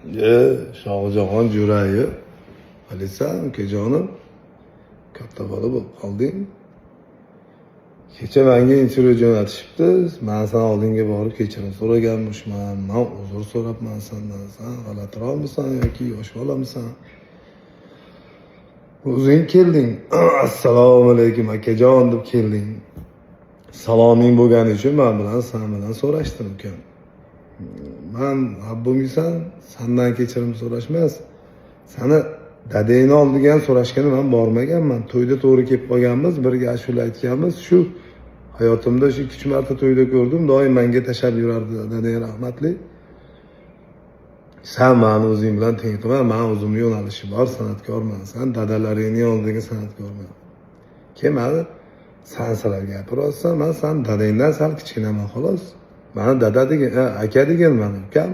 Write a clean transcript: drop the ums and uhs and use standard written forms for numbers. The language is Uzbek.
Shohjahon Jo'rayev. Bilsan, ukajonim, katta bola bo'lib qolding. Kecha menga intervyu jo'natishibdi. Men san oldinga borib kechirim so'raganman. Men uzr so'rabman sendan. Sen g'alatiroqmisan yoki yosh bolamisan? O'zing kelding. Assalomu alaykum akajon deb kelding. Saloming bo'lgani uchun men bilan sen bilan so'rashdim ukam. Men Rabbimsan sendan kechirim so'rashmas. Seni dadangni oldiga ham so'rashgani men bormaganman. To'yda to'g'ri kelib qolganmiz, birga ashula aytganmiz. Shu hayotimda shu 3 marta to'yda ko'rdim. Doim menga tashab yurardi dadang rahmatli. Sen meni o'zing bilan teng tutma. Men o'zimning yo'nalishim bor, san'atkorman. Sen dadalaringning oldidagi san'atkorman. Kelmadi. Sen sizlar gapiryapsan, men sen dadangdan sal kichkinaman xolos. Meni dada degan, aka degan men ukam.